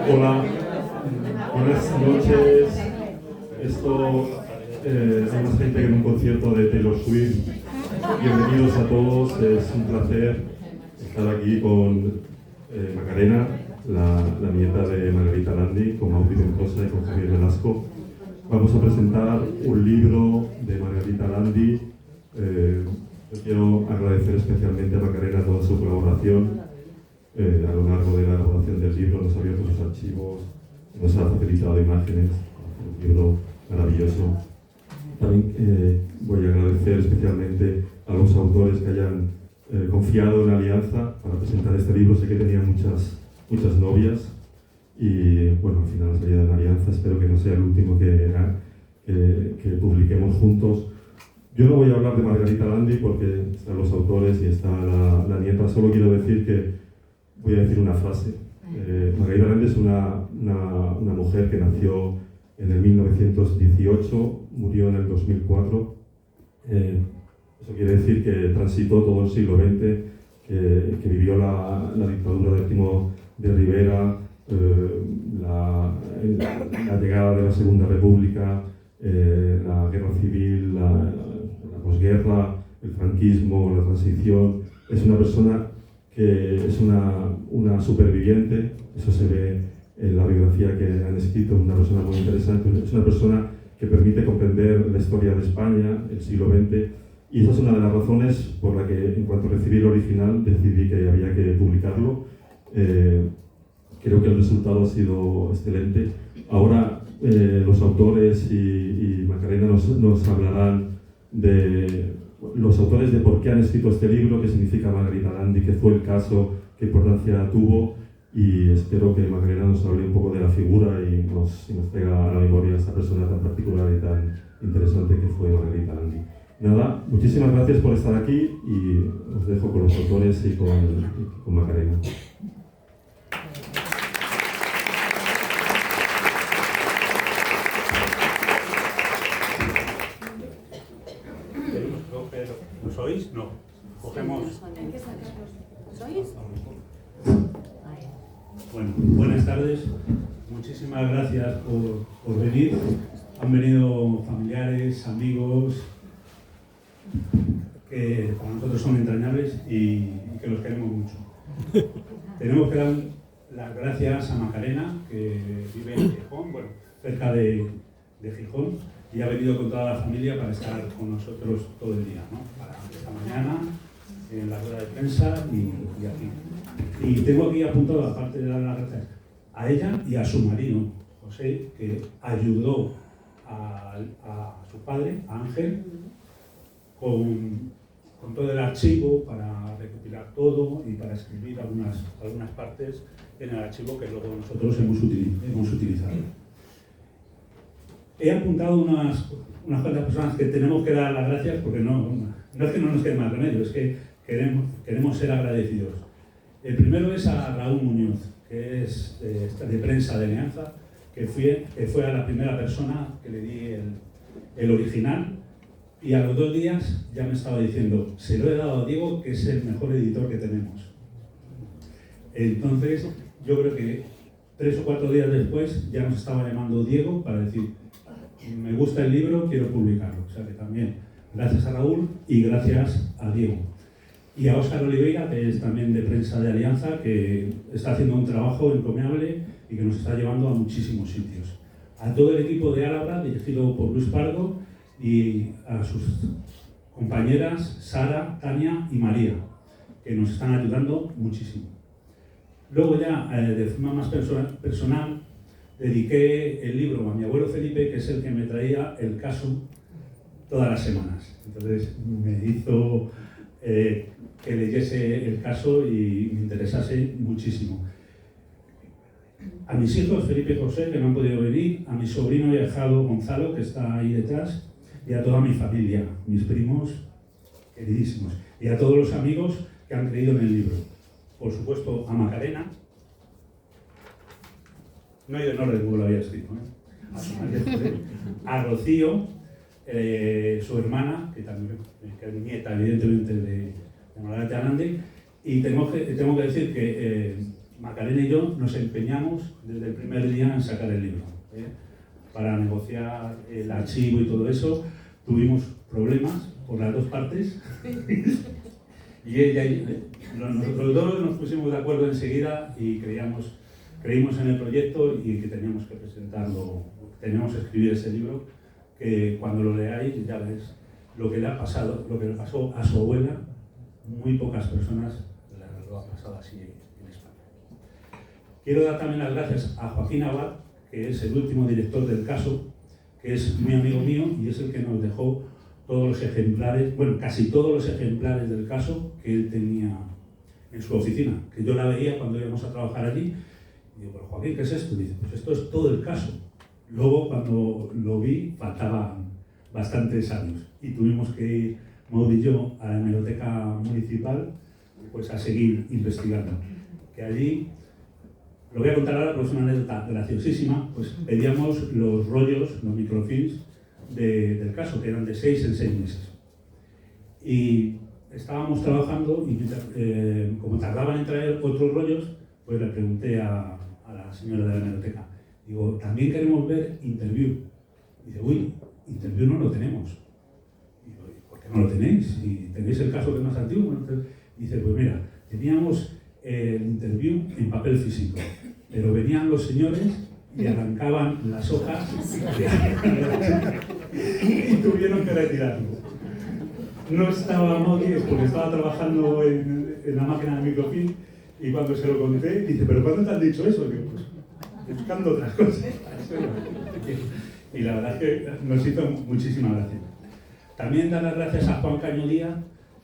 Hola, buenas noches. Hay más gente que en un concierto de Taylor Swift. Bienvenidos a todos, es un placer estar aquí con Macarena, la nieta de Margarita Landi, con Mauri Ventosa y con Javier Velasco. Vamos a presentar un libro de Margarita Landi. Yo quiero agradecer especialmente a Macarena toda su colaboración a lo largo de la elaboración del libro. Nos ha abierto sus archivos, nos ha facilitado imágenes, un libro maravilloso. También voy a agradecer especialmente a los autores que hayan confiado en la Alianza para presentar este libro. Sé que tenía muchas novias y bueno, al final ha salido de la Alianza. Espero que no sea el último que publiquemos juntos. Yo no voy a hablar de Margarita Landi porque están los autores y está la nieta. Solo quiero decir que voy a decir una frase. Margarita Landi es una mujer que nació en el 1918, murió en el 2004. Eso quiere decir que transitó todo el siglo XX, que vivió la dictadura de Primo de Rivera, la llegada de la Segunda República, la guerra civil, la posguerra, el franquismo, la transición. Es una persona que es una superviviente, eso se ve en la biografía que han escrito, una persona muy interesante, es una persona que permite comprender la historia de España, el siglo XX, y esa es una de las razones por la que, en cuanto recibí el original, decidí que había que publicarlo. Creo que el resultado ha sido excelente. Ahora los autores y Macarena nos hablarán de los autores de por qué han escrito este libro, qué significa Margarita Landi, qué fue el caso, qué importancia tuvo, y espero que Macarena nos hable un poco de la figura y nos traiga a la memoria a esta persona tan particular y tan interesante que fue Margarita Landi. Nada, muchísimas gracias por estar aquí y os dejo con los autores y con Macarena. ¿Lo sois? No. Cogemos. ¿Sois? Bueno, buenas tardes. Muchísimas gracias por venir. Han venido familiares, amigos, que para nosotros son entrañables y que los queremos mucho. Tenemos que dar las gracias a Macarena, que vive en Gijón, bueno, cerca de Gijón, y ha venido con toda la familia para estar con nosotros todo el día, ¿no? Para esta mañana, en la rueda de prensa y aquí. Y tengo aquí apuntado, aparte de dar las gracias a ella y a su marido, José, que ayudó a su padre, a Ángel, con todo el archivo para recopilar todo y para escribir algunas partes en el archivo que luego nosotros hemos utilizado. He apuntado unas cuantas personas que tenemos que dar las gracias porque no es que no nos quede más remedio, es que queremos ser agradecidos. El primero es a Raúl Muñoz, que es de prensa de Alianza, que fue a la primera persona que le di el original, y a los 2 días ya me estaba diciendo, se lo he dado a Diego, que es el mejor editor que tenemos. Entonces, yo creo que 3 o 4 días después ya nos estaba llamando Diego para decir, me gusta el libro, quiero publicarlo. O sea que también, gracias a Raúl y gracias a Diego. Y a Óscar Oliveira, que es también de prensa de Alianza, que está haciendo un trabajo encomiable y que nos está llevando a muchísimos sitios. A todo el equipo de Álabra, dirigido por Luis Pardo, y a sus compañeras Sara, Tania y María, que nos están ayudando muchísimo. Luego ya, de forma más personal, dediqué el libro a mi abuelo Felipe, que es el que me traía el caso todas las semanas. Entonces me hizo que leyese el caso y me interesase muchísimo. A mis hijos, Felipe y José, que no han podido venir, a mi sobrino y ahijado Gonzalo, que está ahí detrás, y a toda mi familia, mis primos queridísimos, y a todos los amigos que han creído en el libro. Por supuesto, a Macarena. No hay honor de cómo lo había escrito, ¿eh? A su marido, a Rocío, su hermana, que también que es nieta, evidentemente, de Margarita Landi, y tengo que decir que Macarena y yo nos empeñamos desde el primer día en sacar el libro. Para negociar el archivo y todo eso, tuvimos problemas por las dos partes. Y ella nosotros dos nos pusimos de acuerdo enseguida y creímos en el proyecto y que teníamos que presentarlo, teníamos que escribir ese libro, que cuando lo leáis ya veréis lo que le ha pasado, lo que le pasó a su abuela. Muy pocas personas lo han pasado así en España. Quiero dar también las gracias a Joaquín Abad, que es el último director del caso, que es muy amigo mío y es el que nos dejó todos los ejemplares, bueno, casi todos los ejemplares del caso que él tenía en su oficina, que yo la veía cuando íbamos a trabajar allí. Y digo, pero Joaquín, ¿qué es esto? Y dice, pues esto es todo el caso. Luego, cuando lo vi, faltaban bastantes años y tuvimos que ir, Maud y yo, a la hemeroteca municipal, pues a seguir investigando. Que allí, lo voy a contar ahora porque es una anécdota graciosísima, pues pedíamos los rollos, los microfilms del caso, que eran de 6 en 6 meses. Y estábamos trabajando y como tardaban en traer otros rollos, pues le pregunté a la señora de la hemeroteca, digo, también queremos ver Interview. Y dice, uy, Interview no lo tenemos. Y digo, ¿por qué no lo tenéis? Si tenéis el caso que es más antiguo. Bueno, dice, pues mira, teníamos el Interview en papel físico, pero venían los señores y arrancaban las hojas y tuvieron que retirarlo. No estaba Maudie porque estaba trabajando en la máquina de microfilm y cuando se lo conté, dice, ¿pero cuándo te han dicho eso? Digo, pues buscando otras cosas. Y la verdad es que nos hizo muchísima gracia. También dar las gracias a Juan Caño Díaz,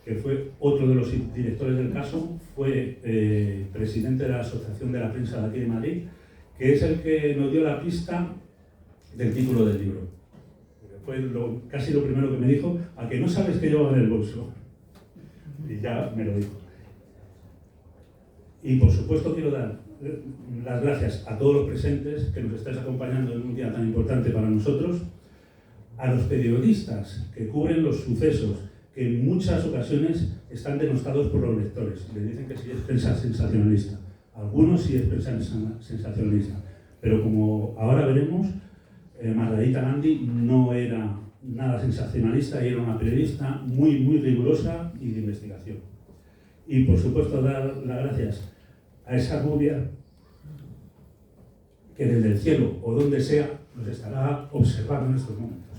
que fue otro de los directores del caso, fue presidente de la Asociación de la Prensa de aquí de Madrid, que es el que nos dio la pista del título del libro. Fue casi lo primero que me dijo, ¿a que no sabes qué llevaba en el bolso? Y ya me lo dijo. Y por supuesto quiero dar las gracias a todos los presentes que nos estáis acompañando en un día tan importante para nosotros, a los periodistas que cubren los sucesos, que en muchas ocasiones están denostados por los lectores. Les dicen que sí es prensa sensacionalista. Algunos sí es prensa sensacionalista. Pero como ahora veremos, Margarita Landi no era nada sensacionalista y era una periodista muy, muy rigurosa y de investigación. Y por supuesto dar las gracias a esa rubia que desde el cielo o donde sea nos estará observando en estos momentos.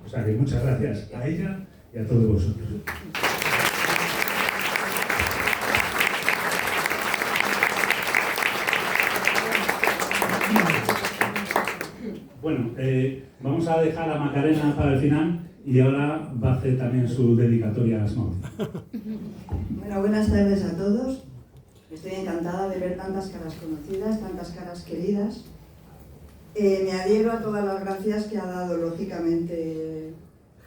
O sea que muchas gracias a ella y a todos vosotros. Bueno, vamos a dejar a Macarena para el final y ahora va a hacer también su dedicatoria a Snow. Bueno, buenas tardes a todos. Estoy encantada de ver tantas caras conocidas, tantas caras queridas. Me adhiero a todas las gracias que ha dado, lógicamente,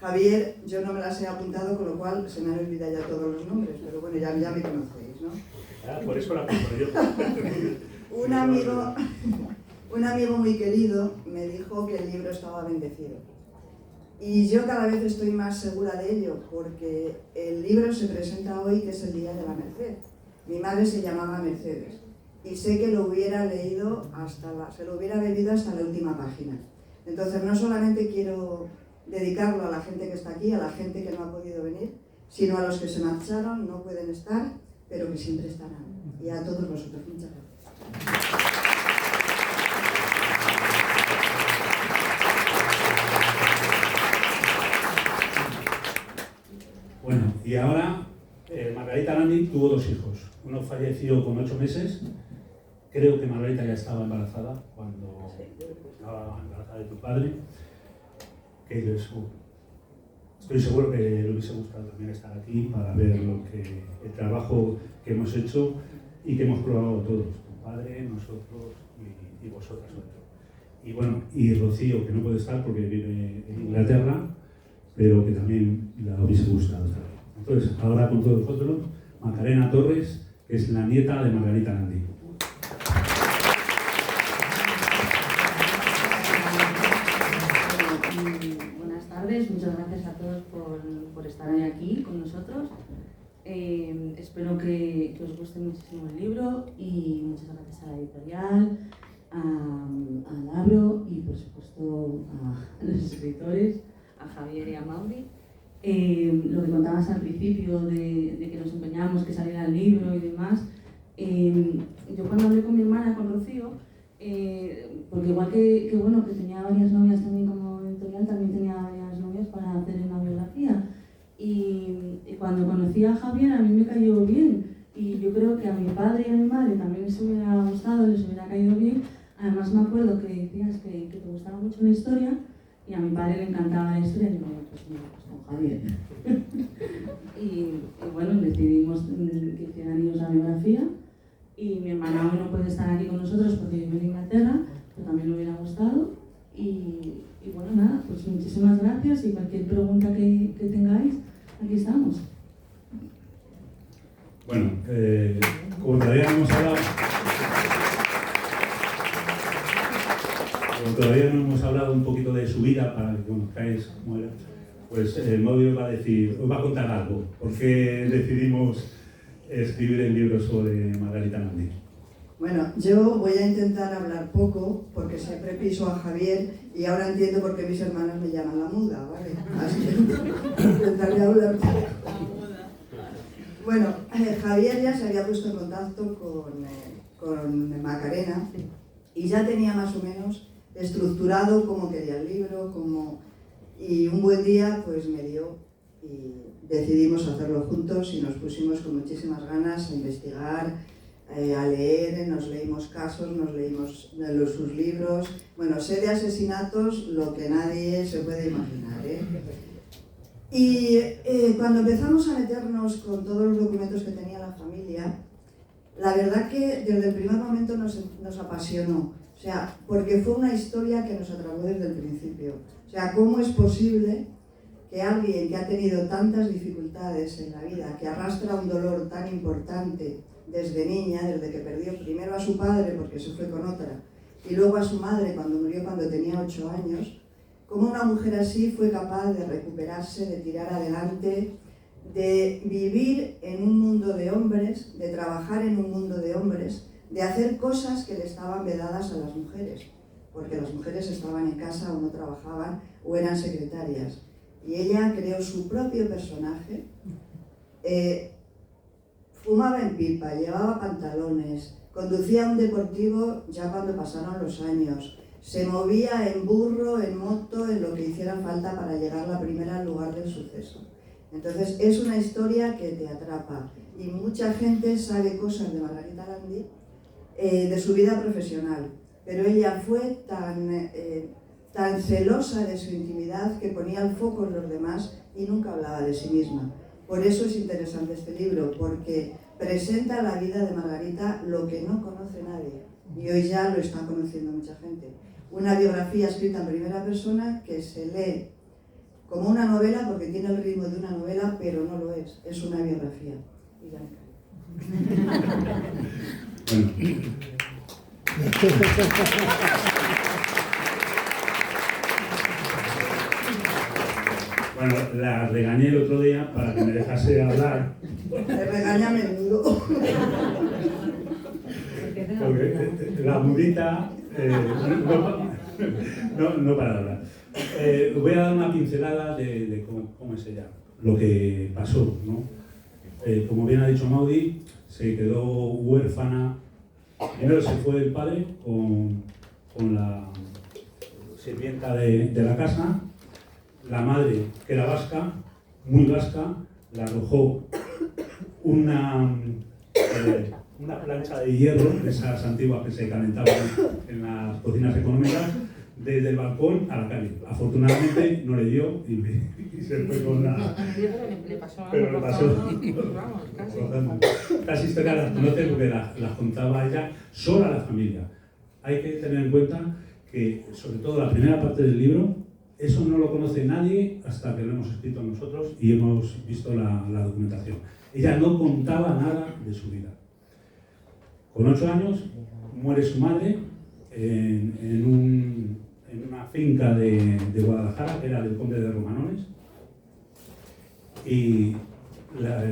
Javier. Yo no me las he apuntado, con lo cual se me han olvidado ya todos los nombres, pero bueno, ya me conocéis, ¿no? Por eso la apunto yo. Un amigo muy querido me dijo que el libro estaba bendecido. Y yo cada vez estoy más segura de ello, porque el libro se presenta hoy, que es el Día de la Merced. Mi madre se llamaba Mercedes, y sé que lo hubiera leído se lo hubiera bebido hasta la última página. Entonces no solamente quiero dedicarlo a la gente que está aquí, a la gente que no ha podido venir, sino a los que se marcharon, no pueden estar, pero que siempre estarán. Y a todos vosotros, muchas gracias. Bueno, y ahora Margarita Landi tuvo 2 hijos. Uno falleció con 8 meses. Creo que Margarita ya estaba embarazada cuando estaba embarazada de tu padre. Que estoy seguro que le hubiese gustado también estar aquí para ver el trabajo que hemos hecho y que hemos probado todos. Tu padre, nosotros y vosotras sobre todo. Y bueno, y Rocío, que no puede estar porque vive en Inglaterra, pero que también le hubiese gustado estar. Entonces, ahora con todos vosotros, Macarena Torres, que es la nieta de Margarita Landi. Buenas tardes, muchas gracias a todos por estar hoy aquí con nosotros. Espero que os guste muchísimo el libro y muchas gracias a la editorial, a Labro y por supuesto a los escritores, a Javier y a Mauri. Lo que contabas al principio de que nos empeñamos, que saliera el libro y demás, yo cuando hablé con mi hermana, con Rocío, porque igual que tenía varias novias también como editorial, también tenía varias novias para hacer una biografía. Y cuando conocí a Javier a mí me cayó bien y yo creo que a mi padre y a mi madre también les hubiera gustado, les hubiera caído bien. Además me acuerdo que decías que te gustaba mucho la historia y a mi padre le encantaba la historia y digo, pues mira, pues con Javier. y bueno, decidimos que hicieran ellos la biografía y mi hermana hoy no puede estar aquí con nosotros porque vive en Inglaterra, pero también le hubiera gustado. Y bueno, nada, pues muchísimas gracias y cualquier pregunta que tengáis, aquí estamos. Bueno, como todavía no hemos hablado un poquito de su vida para que conozcáis cómo era, pues Mauri os va a contar algo. ¿Por qué decidimos escribir el libro sobre Margarita Landi? Bueno, yo voy a intentar hablar poco porque siempre piso a Javier y ahora entiendo por qué mis hermanas me llaman la muda, ¿vale? Así que intentaré hablar poco. Bueno, Javier ya se había puesto en contacto con Macarena y ya tenía más o menos estructurado cómo quería el libro, y un buen día pues me dio y decidimos hacerlo juntos y nos pusimos con muchísimas ganas a investigar, a leer, nos leímos casos, nos leímos sus libros. Bueno, sé de asesinatos lo que nadie se puede imaginar, ¿eh? Y cuando empezamos a meternos con todos los documentos que tenía la familia, la verdad que desde el primer momento nos apasionó. O sea, porque fue una historia que nos atrapó desde el principio. O sea, ¿cómo es posible que alguien que ha tenido tantas dificultades en la vida, que arrastra un dolor tan importante desde niña, desde que perdió primero a su padre porque se fue con otra, y luego a su madre cuando murió cuando tenía 8 años, cómo una mujer así fue capaz de recuperarse, de tirar adelante, de vivir en un mundo de hombres, de trabajar en un mundo de hombres, de hacer cosas que le estaban vedadas a las mujeres, porque las mujeres estaban en casa o no trabajaban o eran secretarias. Y ella creó su propio personaje, fumaba en pipa, llevaba pantalones, conducía un deportivo ya cuando pasaron los años, se movía en burro, en moto, en lo que hiciera falta para llegar la primera al lugar del suceso. Entonces es una historia que te atrapa y mucha gente sabe cosas de Margarita Landi, de su vida profesional, pero ella fue tan celosa de su intimidad que ponía el foco en los demás y nunca hablaba de sí misma. Por eso es interesante este libro, porque presenta la vida de Margarita lo que no conoce nadie, y hoy ya lo está conociendo mucha gente. Una biografía escrita en primera persona que se lee como una novela porque tiene el ritmo de una novela, pero no lo es una biografía. Y ya me Bueno, la regañé el otro día para que me dejase hablar. Me regaña a menudo. Porque la mudita no para de hablar. Voy a dar una pincelada de cómo es ella, lo que pasó, ¿no? Como bien ha dicho Mauri, se quedó huérfana. Primero se fue el padre con la sirvienta de la casa. La madre, que era vasca, muy vasca, le arrojó una plancha de hierro, de esas antiguas que se calentaban en las cocinas económicas, desde el balcón a la calle. Afortunadamente no le dio y se fue con la... Pero le pasó. Las historias las conoce porque las contaba ella sola a la familia. Hay que tener en cuenta que, sobre todo la primera parte del libro, eso no lo conoce nadie hasta que lo hemos escrito nosotros y hemos visto la documentación. Ella no contaba nada de su vida. Con 8 años muere su madre en una finca de Guadalajara, que era del conde de Romanones, y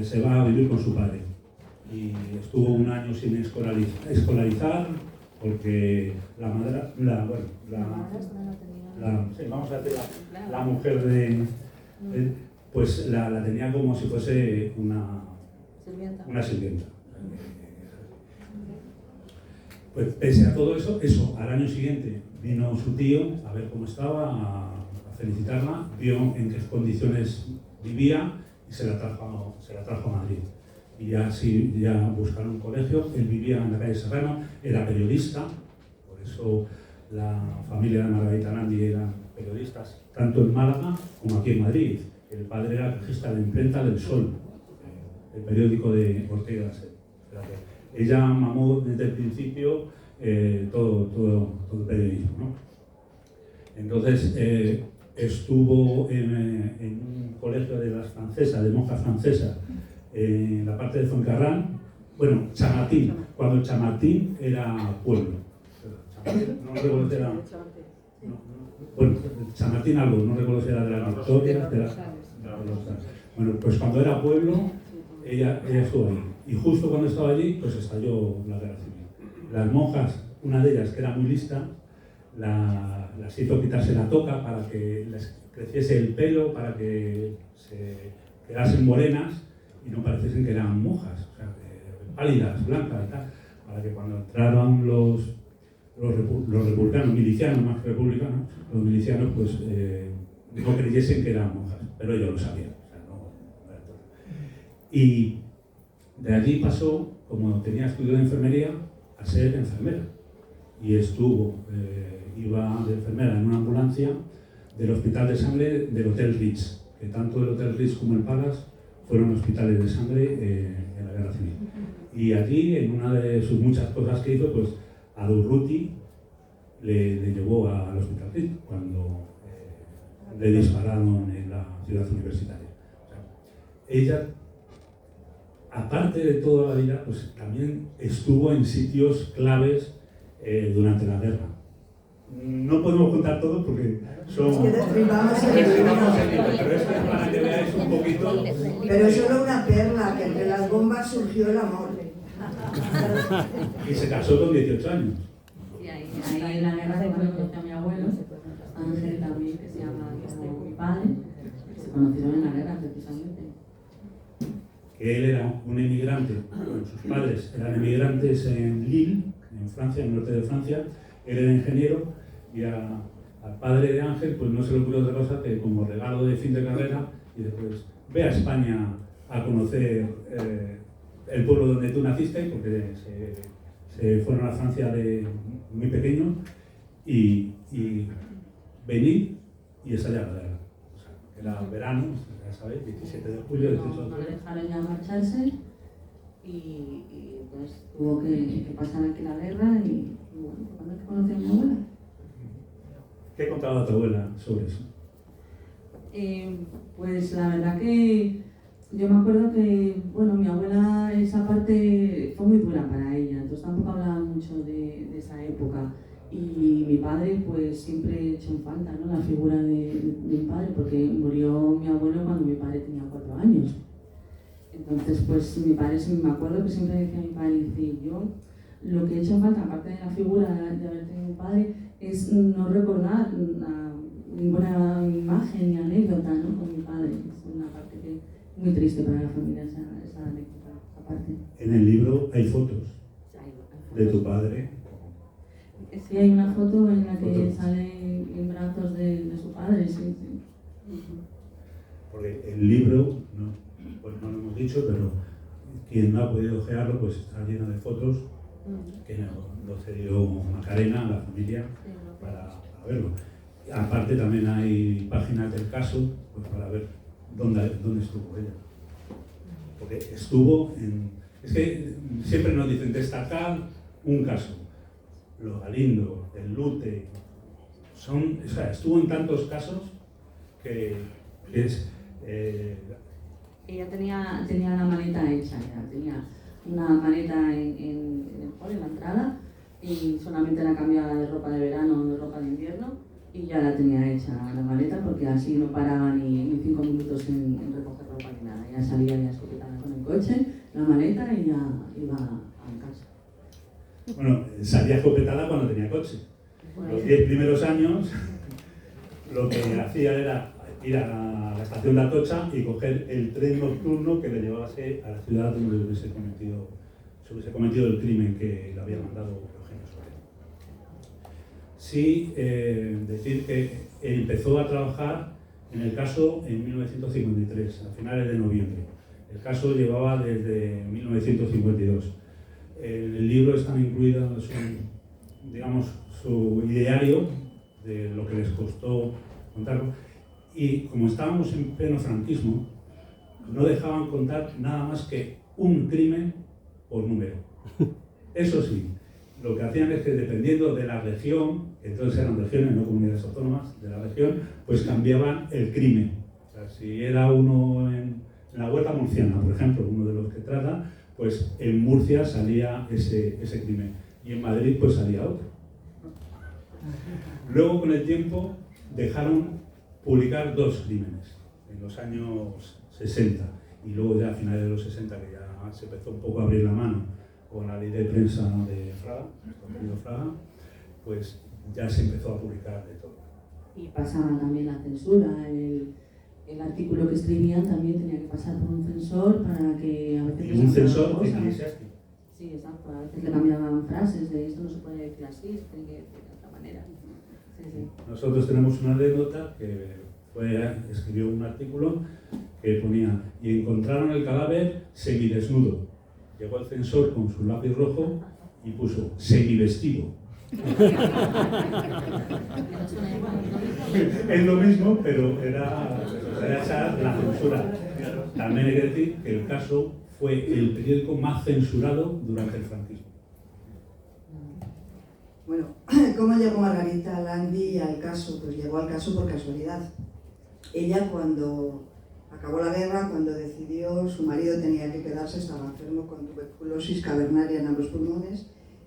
se va a vivir con su padre. Y estuvo un año sin escolarizar porque la madre, vamos a decir, la mujer pues la tenía como si fuese una sirvienta. Pues pese a todo eso, al año siguiente vino su tío a ver cómo estaba, a felicitarla, vio en qué condiciones vivía y se la trajo a Madrid. Y ya buscaron un colegio. Él vivía en la calle Serrano, era periodista, por eso la familia de Margarita Landi eran periodistas, tanto en Málaga como aquí en Madrid. El padre era regista de imprenta del Sol, el periódico de Ortega. Ella mamó desde el principio todo el periodismo, ¿no? Entonces estuvo en un colegio de las francesas, de monjas francesas, en la parte de Fuencarral, bueno, Chamartín, cuando Chamartín era pueblo. No recuerdo si era... Bueno, Chamartín algo, no recuerdo si era de las Victorias, bueno, pues cuando era pueblo, ella estuvo ahí. Y justo cuando estaba allí, pues estalló la guerra civil. Las monjas, una de ellas que era muy lista, las hizo quitarse la toca para que les creciese el pelo, para que se quedasen morenas y no pareciesen que eran monjas, o sea, pálidas, blancas y tal, para que cuando entraron los republicanos, milicianos más que republicanos, los milicianos pues no creyesen que eran monjas, pero ellos lo sabían. O sea, no era todo. Y de allí pasó, como tenía estudio de enfermería, a ser enfermera. Y iba de enfermera en una ambulancia del Hospital de Sangre del Hotel Ritz, que tanto el Hotel Ritz como el Palace fueron hospitales de sangre en la Guerra Civil. Y allí, en una de sus muchas cosas que hizo, pues a Durruti le llevó al Hospital Ritz cuando le dispararon en la ciudad universitaria. O sea, ella, aparte de toda la vida, pues también estuvo en sitios claves durante la guerra. No podemos contar todo porque son... Es que destripamos el libro, pero es que para que veáis un poquito... Pero solo una perla, que entre las bombas surgió el amor. Y se casó con 18 años. Sí, ahí en la guerra se conoció a mi abuelo, Ángel también, que se llama como mi padre, que se conocieron en la guerra precisamente. Que él era un emigrante, bueno, sus padres eran emigrantes en Lille, en Francia, en el norte de Francia. Él era ingeniero y al padre de Ángel pues no se le ocurrió otra cosa que como regalo de fin de carrera y después ve a España a conocer el pueblo donde tú naciste, porque se fueron a Francia de muy pequeño y venir y estallar la guerra. O sea, era verano, ya sabéis, 17 de julio, 18 de julio. No le dejaron ya marcharse y pues tuvo que pasar aquí la guerra y bueno, ¿cuándo te conoció a mi abuela? ¿Qué contaba tu abuela sobre eso? Pues la verdad que yo me acuerdo que, bueno, mi abuela esa parte fue muy dura para ella, entonces tampoco hablaba mucho de esa época. Y mi padre pues siempre echó en falta, ¿no?, la figura de mi padre, porque murió mi abuelo cuando mi padre tenía 4 años. Entonces pues mi padre, me acuerdo que siempre decía a mi padre, dice, yo lo que he hecho en falta, aparte de la figura de haber tenido un padre, es no recordar ninguna imagen ni anécdota, ¿no?, con mi padre. Es una parte que muy triste para la familia, esa anécdota, esa parte. En el libro hay fotos de tu padre. Sí, hay una foto en la que sale en brazos de su padre, sí. Porque el libro, pues no lo hemos dicho, pero quien no ha podido ojearlo, pues está lleno de fotos que lo cedió Macarena a la familia para verlo. Aparte también hay páginas del caso, pues para ver dónde estuvo ella. Porque estuvo en... Es que siempre nos dicen destacar un caso. Los Galindo, el Lute, o sea, estuvo en tantos casos que es... Ella tenía la maleta hecha, ya tenía una maleta en el hall, en la entrada, y solamente la cambiaba de ropa de verano o de ropa de invierno, y ya la tenía hecha la maleta porque así no paraba ni 5 minutos en recoger ropa ni nada. Ya salía ya escopetada con el coche, la maleta y ya iba a casa. Bueno, salía escopetada cuando tenía coche. Los 10 primeros años lo que hacía era ir a la estación de Atocha y coger el tren nocturno que le llevase a la ciudad donde se hubiese cometido el crimen que le había mandado Eugenio Suárez. Sí, decir que empezó a trabajar en el caso en 1953, a finales de noviembre. El caso llevaba desde 1952. En el libro están incluidas su ideario de lo que les costó contarlo. Y como estábamos en pleno franquismo, no dejaban contar nada más que un crimen por número. Eso sí, lo que hacían es que dependiendo de la región, entonces eran regiones, no comunidades autónomas, de la región, pues cambiaban el crimen. O sea, si era uno en la Huerta Murciana, por ejemplo, uno de los que trata, pues en Murcia salía ese crimen y en Madrid pues salía otro. Luego con el tiempo dejaron publicar 2 crímenes en los años 60 y luego ya a finales de los 60 que ya se empezó un poco a abrir la mano con la ley de prensa de Fraga, nuestro querido Fraga, pues ya se empezó a publicar de todo. Y pasaba también la censura, el artículo que escribían también tenía que pasar por un censor para que a veces... Y un censor eclesiástico. Sí, exacto, a veces le cambiaban frases de esto no se puede decir así, se tiene que decir de otra manera. Sí, sí. Nosotros tenemos una anécdota que escribió un artículo que ponía y encontraron el cadáver semidesnudo. Llegó el censor con su lápiz rojo y puso semivestido. Es lo mismo, pero era esa la censura. También hay que decir que el caso fue el periódico más censurado durante el franquismo. Bueno, ¿cómo llegó Margarita Landi al caso? Pues llegó al caso por casualidad. Ella cuando acabó la guerra, cuando decidió, su marido tenía que quedarse, estaba enfermo con tuberculosis cavernaria en ambos pulmones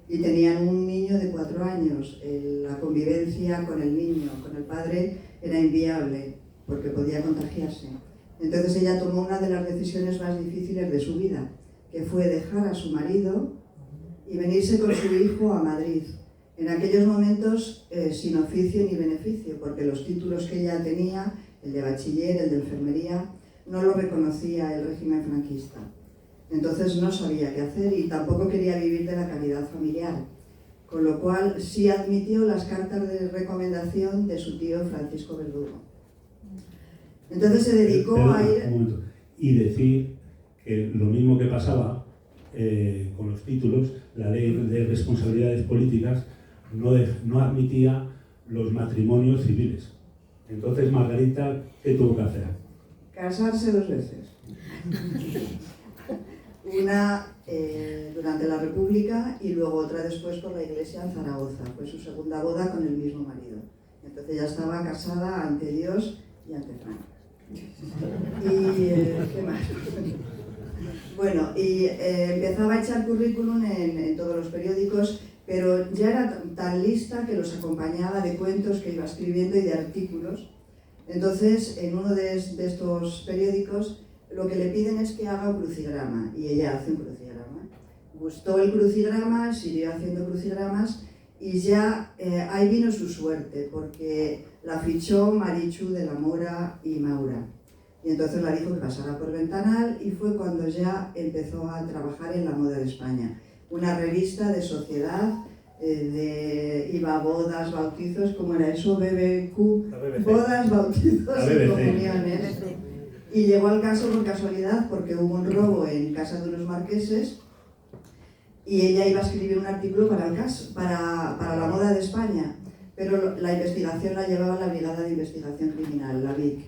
y tenían un niño de 4 años. La convivencia con el niño, con el padre, era inviable porque podía contagiarse. Entonces ella tomó una de las decisiones más difíciles de su vida, que fue dejar a su marido y venirse con su hijo a Madrid. En aquellos momentos sin oficio ni beneficio, porque los títulos que ella tenía, el de bachiller, el de enfermería, no lo reconocía el régimen franquista. Entonces no sabía qué hacer y tampoco quería vivir de la caridad familiar, con lo cual sí admitió las cartas de recomendación de su tío Francisco Verdugo. Entonces se dedicó a ir... Un momento. Y decir que lo mismo que pasaba con los títulos, la ley de responsabilidades políticas no admitía los matrimonios civiles. Entonces Margarita, ¿qué tuvo que hacer? Casarse 2 veces. Una durante la República y luego otra después por la iglesia en Zaragoza. Fue su segunda boda con el mismo marido. Entonces ya estaba casada ante Dios y ante Franco. Y ¿qué más? Bueno, y empezaba a echar currículum en todos los periódicos, pero ya era tan lista que los acompañaba de cuentos que iba escribiendo y de artículos. Entonces, en uno de estos periódicos, lo que le piden es que haga un crucigrama, y ella hace un crucigrama. Gustó el crucigrama, siguió haciendo crucigramas, y ya ahí vino su suerte, porque la fichó Marichu de la Mora y Maura. Y entonces la dijo que pasara por Ventanal, y fue cuando ya empezó a trabajar en La Moda de España. Una revista de sociedad, iba a bodas, bautizos, ¿cómo era eso? BBQ, bodas, bautizos y comuniones. Y llegó al caso por casualidad porque hubo un robo en casa de unos marqueses y ella iba a escribir un artículo para el caso, para La Moda de España, pero la investigación la llevaba la Brigada de Investigación Criminal, la BIC.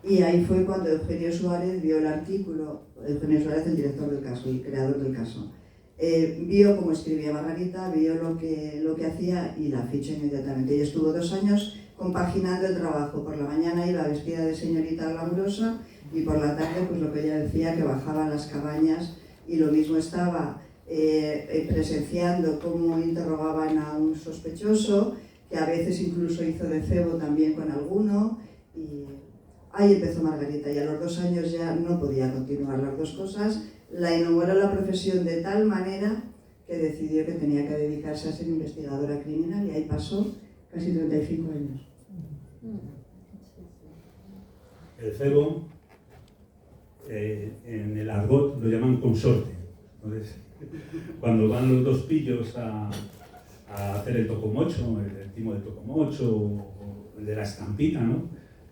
Y ahí fue cuando Eugenio Suárez vio el artículo, Eugenio Suárez, el director del caso, el creador del caso. Vio cómo escribía Margarita, vio lo que hacía y la fichó inmediatamente. Ella estuvo 2 años compaginando el trabajo. Por la mañana iba vestida de señorita glamurosa y por la tarde, pues lo que ella decía, que bajaba a las cabañas y lo mismo estaba presenciando cómo interrogaban a un sospechoso, que a veces incluso hizo de cebo también con alguno, y ahí empezó Margarita, y a los 2 años ya no podía continuar las dos cosas. La enamoró la profesión de tal manera que decidió que tenía que dedicarse a ser investigadora criminal, y ahí pasó casi 35 años. El cebo, en el argot lo llaman consorte. Entonces, cuando van los dos pillos a hacer el tocomocho, el timo del tocomocho o el de la estampita, ¿no?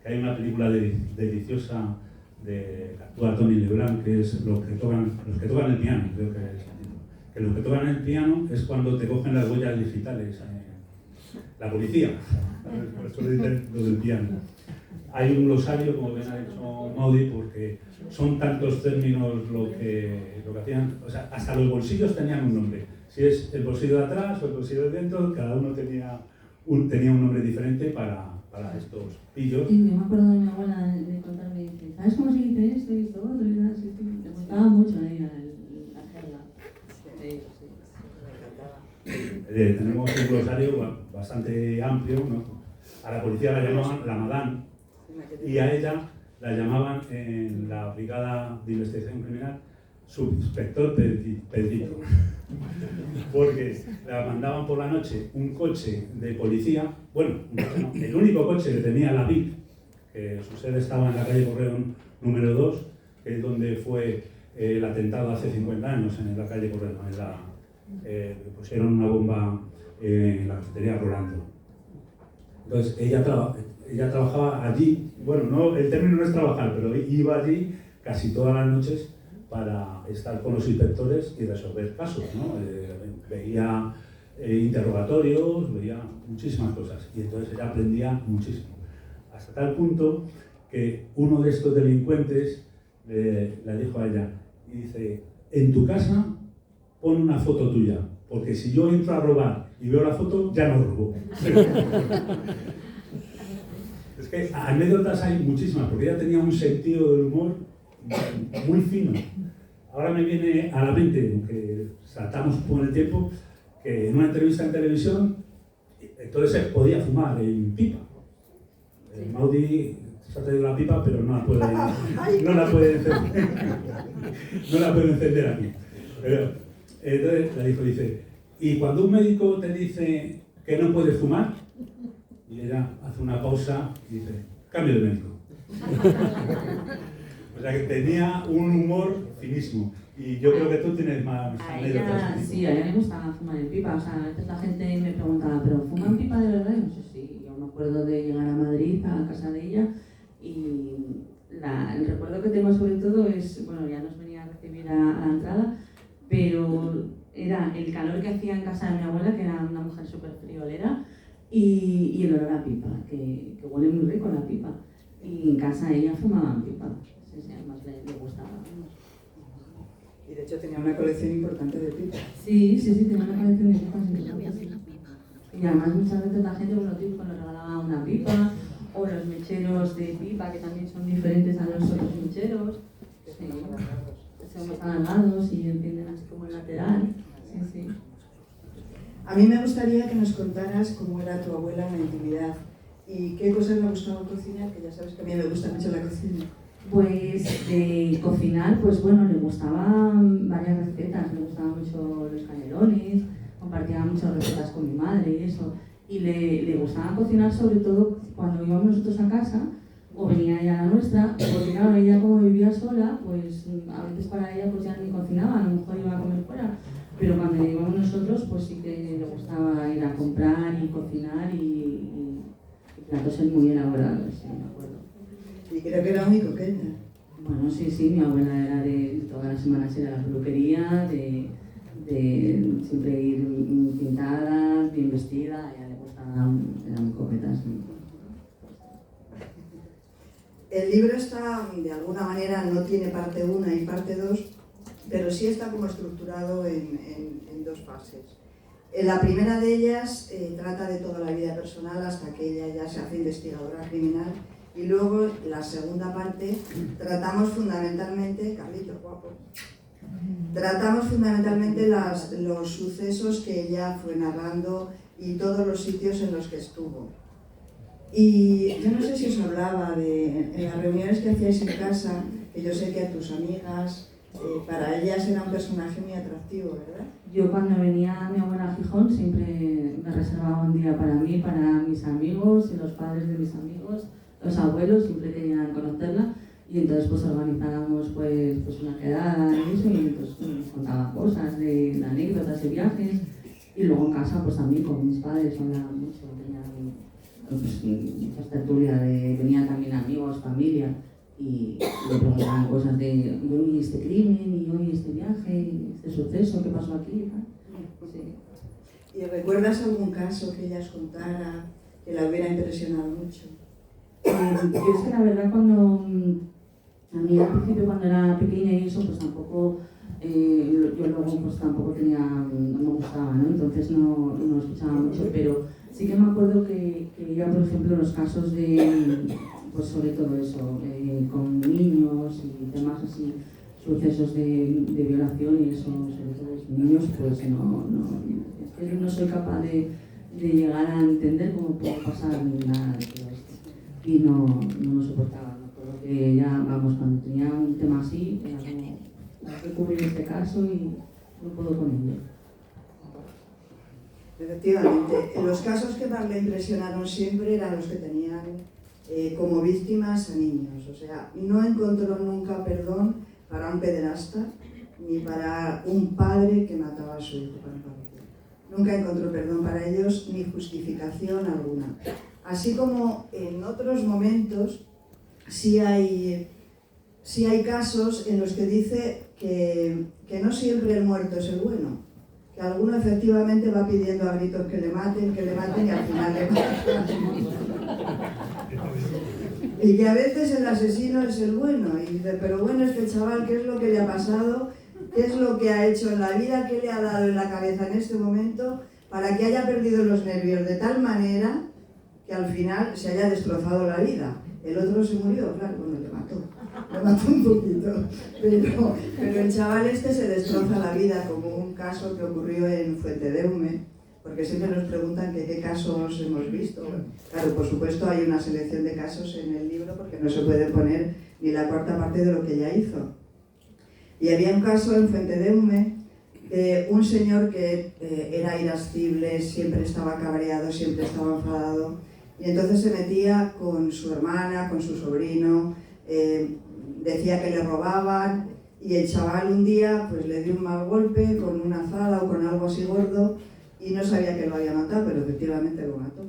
Que hay una película deliciosa que actúa Tony Leblanc, que es los que tocan el piano, creo que es el título. Que los que tocan el piano es cuando te cogen las huellas digitales, la policía, por eso le dicen lo del piano. Hay un glosario, como bien ha dicho Maudi, porque son tantos términos lo que hacían, o sea, hasta los bolsillos tenían un nombre. Si es el bolsillo de atrás o el bolsillo de dentro, cada uno tenía un nombre diferente para estos pillos. Y yo me acuerdo de mi abuela de contarme, dice, ¿sabes cómo se dice esto y esto otro? Y así, le gustaba mucho a ella la jerga. Sí. Tenemos un glosario bastante amplio, ¿no? A la policía la llamaban la madame y a ella la llamaban en la Brigada de Investigación Criminal subinspector Pedrito, porque la mandaban por la noche un coche de policía, bueno, el único coche que tenía la BIP, que su sede estaba en la calle Correón número 2, que es donde fue el atentado hace 50 años en la calle Correón, pusieron una bomba en la cafetería Rolando. Entonces ella trabajaba allí, bueno, no, el término no es trabajar, pero iba allí casi todas las noches para estar con los inspectores y resolver casos, ¿no? Veía interrogatorios, veía muchísimas cosas, y entonces ella aprendía muchísimo. Hasta tal punto que uno de estos delincuentes le dijo a ella, y dice, en tu casa pon una foto tuya, porque si yo entro a robar y veo la foto, ya no robo. Es que anécdotas hay muchísimas, porque ella tenía un sentido del humor muy fino. Ahora me viene a la mente, aunque saltamos con el tiempo, que en una entrevista en televisión, entonces se podía fumar en pipa. Maudi se ha traído la pipa, pero no la puede encender. No la puede encender aquí. Pero, entonces la dice, ¿y cuando un médico te dice que no puedes fumar? Y ella hace una pausa y dice, cambio de médico. O sea que tenía un humor finísimo. Y yo creo que tú tienes más anécdotas. Sí, a ella le gustaba fumar en pipa. O sea, a veces la gente me preguntaba, ¿pero fuma en pipa de verdad? Y no sé, sí. Yo me acuerdo de llegar a Madrid, a casa de ella, y el recuerdo que tengo sobre todo es, bueno, ya nos venía a recibir a la entrada, pero era el calor que hacía en casa de mi abuela, que era una mujer súper friolera, y el olor a pipa, que huele muy rico la pipa. Y en casa ella fumaba pipa, sí, además le gustaba. Y de hecho tenía una colección importante de pipas. Sí, tenía una colección de pipas importantes. Y además muchas veces la gente, bueno, típico, nos regalaba una pipa, o los mecheros de pipa, que también son diferentes a los otros mecheros. Sí, son más alargados y encienden así como el lateral. Sí. A mí me gustaría que nos contaras cómo era tu abuela en la intimidad y qué cosas le gustaba cocinar, que ya sabes que a mí me gusta mucho la cocina. Pues de cocinar, pues bueno, le gustaban varias recetas, le gustaban mucho los canelones, compartía muchas recetas con mi madre y eso. Y le gustaba cocinar sobre todo cuando íbamos nosotros a casa, o venía ella a la nuestra, porque claro, ella como vivía sola, pues a veces para ella pues ya ni cocinaba, a lo mejor iba a comer fuera. Pero cuando íbamos nosotros, pues sí que le gustaba ir a comprar y cocinar y platos muy elaborados, sí, me acuerdo. Y creo que era muy coqueta. Bueno, sí, mi abuela era de todas las semanas ir a la peluquería, de siempre ir pintada, bien vestida, a ella le gustaba, era muy coqueta, sí. El libro está, de alguna manera, no tiene parte 1 y parte 2, pero sí está como estructurado en 2 fases. La primera de ellas trata de toda la vida personal hasta que ella ya se hace investigadora criminal, y luego la segunda parte tratamos fundamentalmente, Carlitos guapo, tratamos fundamentalmente los sucesos que ella fue narrando y todos los sitios en los que estuvo. Y yo no sé si os hablaba en las reuniones que hacíais en casa, que yo sé que a tus amigas, para ellas era un personaje muy atractivo, ¿verdad? Yo cuando venía mi abuela a Gijón siempre me reservaba un día para mí, para mis amigos y los padres de mis amigos, los abuelos siempre querían conocerla y entonces pues organizábamos pues una quedada y eso y pues nos contaban cosas de anécdotas de viajes y luego en casa pues también con mis padres hablaban mucho, tenían pues, muchas tertulias, venían también amigos, familia y le preguntaban cosas de hoy este crimen y hoy este viaje, y este suceso, ¿qué pasó aquí? Y tal. Sí. ¿Y recuerdas algún caso que ellas contara que la hubiera impresionado mucho? Yo es que la verdad cuando a mí al principio cuando era pequeña y eso pues tampoco yo luego pues tampoco tenía, no me gustaba, ¿no? Entonces no escuchaba mucho, pero sí que me acuerdo que veía por ejemplo los casos de pues sobre todo eso, con niños y demás así, sucesos de violación y eso, sobre todo los niños, pues es que no soy capaz de llegar a entender cómo puede pasar nada de todo esto. Y no lo soportaba, me acuerdo que ya, vamos, cuando tenía un tema así, era como, hay que cubrir este caso y no puedo con ello. Efectivamente, los casos que más le impresionaron siempre eran los que tenían como víctimas a niños. O sea, no encontró nunca perdón para un pederasta ni para un padre que mataba a su hijo para parecer. Nunca encontró perdón para ellos ni justificación alguna. Así como en otros momentos sí hay casos en los que dice que no siempre el muerto es el bueno, que alguno efectivamente va pidiendo a gritos que le maten y al final le matan. Y que a veces el asesino es el bueno, y dice, pero bueno, este chaval, ¿qué es lo que le ha pasado? ¿Qué es lo que ha hecho en la vida? ¿Qué le ha dado en la cabeza en este momento para que haya perdido los nervios de tal manera que al final se haya destrozado la vida? El otro se murió, claro, cuando le mató un poquito, pero el chaval este se destroza la vida, como un caso que ocurrió en Fuentedeume, porque siempre nos preguntan que qué casos hemos visto. Claro, por supuesto hay una selección de casos en el libro porque no se puede poner ni la cuarta parte de lo que ella hizo. Y había un caso en Fuentedeume de un señor que era irascible, siempre estaba cabreado, siempre estaba enfadado, y entonces se metía con su hermana, con su sobrino, decía que le robaban, y el chaval un día pues le dio un mal golpe con una azada o con algo así gordo, y no sabía que lo había matado, pero efectivamente lo mató.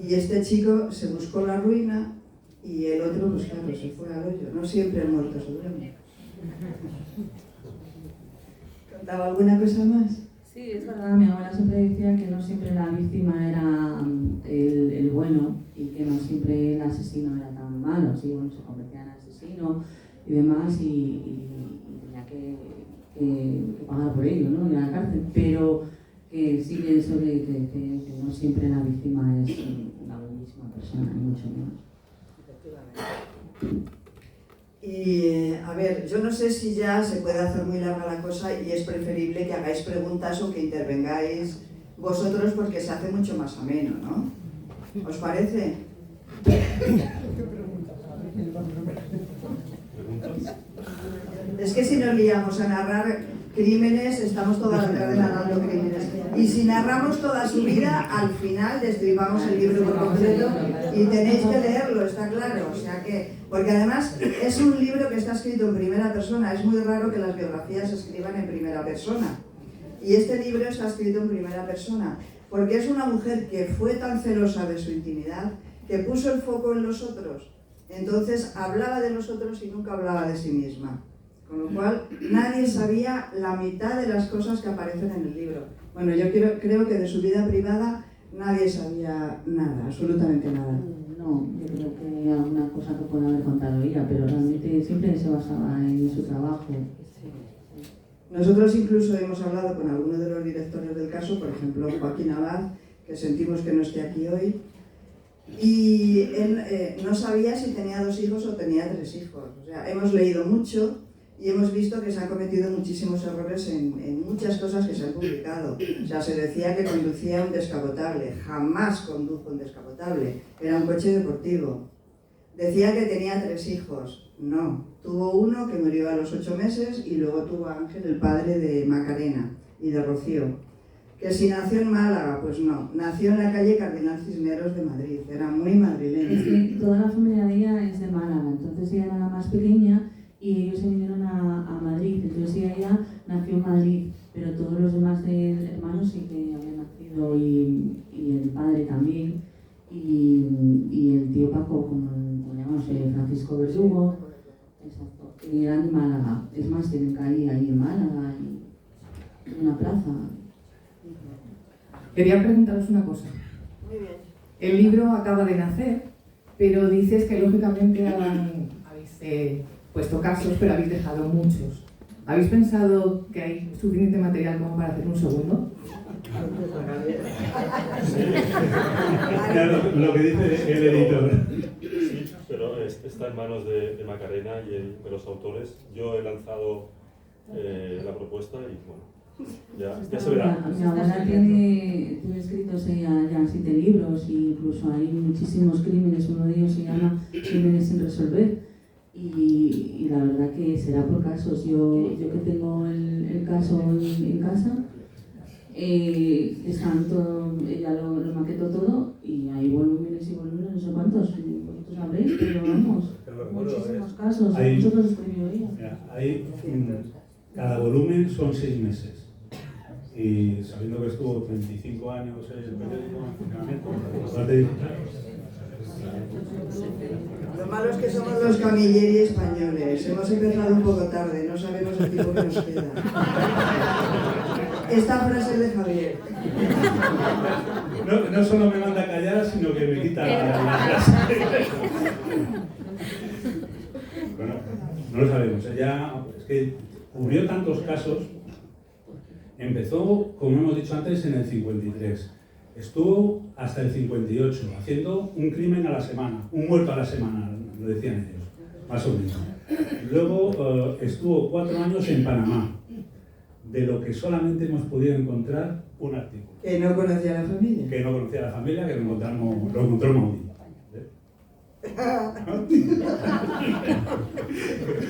Y este chico se buscó la ruina, y el otro, pues claro, se fue al hoyo. No siempre el muerto se duerme. ¿Contaba alguna cosa más? Sí, es verdad, mi abuela siempre decía que no siempre la víctima era el bueno y que no siempre el asesino era tan malo, sí, bueno, se convertía en asesino y demás y tenía que pagar por ello, ¿no? Ir a la cárcel, pero que sí que eso de que no siempre la víctima es una buenísima persona, ni mucho menos. Efectivamente. Y a ver, yo no sé si ya se puede hacer muy larga la cosa y es preferible que hagáis preguntas o que intervengáis vosotros porque se hace mucho más ameno, ¿no? ¿Os parece? Es que si nos liamos a narrar crímenes, estamos toda la tarde narrando crímenes. Y si narramos toda su vida, al final destripamos el libro por completo y tenéis que leerlo, está claro. O sea que, porque además es un libro que está escrito en primera persona. Es muy raro que las biografías se escriban en primera persona. Y este libro está escrito en primera persona, porque es una mujer que fue tan celosa de su intimidad, que puso el foco en los otros. Entonces hablaba de los otros y nunca hablaba de sí misma. Con lo cual, nadie sabía la mitad de las cosas que aparecen en el libro. Bueno, yo creo que de su vida privada nadie sabía nada, absolutamente nada. No, yo creo que alguna cosa que puede haber contado ella, pero realmente siempre se basaba en su trabajo. Nosotros incluso hemos hablado con algunos de los directores del caso, por ejemplo Joaquín Abad, que sentimos que no esté aquí hoy, y él no sabía si tenía 2 hijos o tenía 3 hijos. O sea, hemos leído mucho y hemos visto que se han cometido muchísimos errores en muchas cosas que se han publicado. O sea, se decía que conducía un descapotable, jamás condujo un descapotable, era un coche deportivo. Decía que tenía 3 hijos, no, tuvo uno que murió a los 8 meses y luego tuvo a Ángel, el padre de Macarena y de Rocío. Que si nació en Málaga, pues no, nació en la calle Cardenal Cisneros de Madrid, era muy madrileña. Es que toda la familia de ella es de Málaga, entonces ella era la más pequeña y ellos se vinieron a Madrid, entonces ella nació en Madrid, pero todos los demás hermanos sí que habían nacido y el padre también, y el tío Paco, como llamamos, Francisco Verdugo, exacto, eran de Málaga, es más, tienen calle ahí en Málaga, en una plaza. Quería preguntaros una cosa. Muy bien. El libro acaba de nacer, pero dices que lógicamente habéis puesto casos, pero habéis dejado muchos. ¿Habéis pensado que hay suficiente material como para hacer un segundo? Claro, lo que dice el editor. Sí, pero está en manos de Macarena y de los autores. Yo he lanzado la propuesta y bueno, ya se verá. Mi abuela tiene escritos ya 7 libros e incluso hay muchísimos crímenes, uno de ellos se llama Crímenes sin resolver y la verdad que será por casos. Yo que tengo el caso en casa, están todo, ella lo maquetó todo y hay volúmenes y volúmenes, no sé cuántos, vosotros sabréis, pero vamos, muchísimos casos, muchos los escribió ella. Cada volumen son 6 meses. Y sabiendo que estuvo 35 años en el periódico en funcionamiento, aparte de... Lo malo es que somos los Camilleri españoles. Hemos empezado un poco tarde, no sabemos el tiempo que nos queda. Esta frase es de Javier. No solo me manda a callar, sino que me quita la frase. Bueno, no lo sabemos. Ella es que cubrió tantos casos. Empezó, como hemos dicho antes, en el 53. Estuvo hasta el 58, haciendo un crimen a la semana, un muerto a la semana, lo decían ellos, más o menos. Luego estuvo 4 años en Panamá, de lo que solamente hemos podido encontrar un artículo. Que no conocía a la familia. Que no conocía a la familia, que lo encontró Maudí.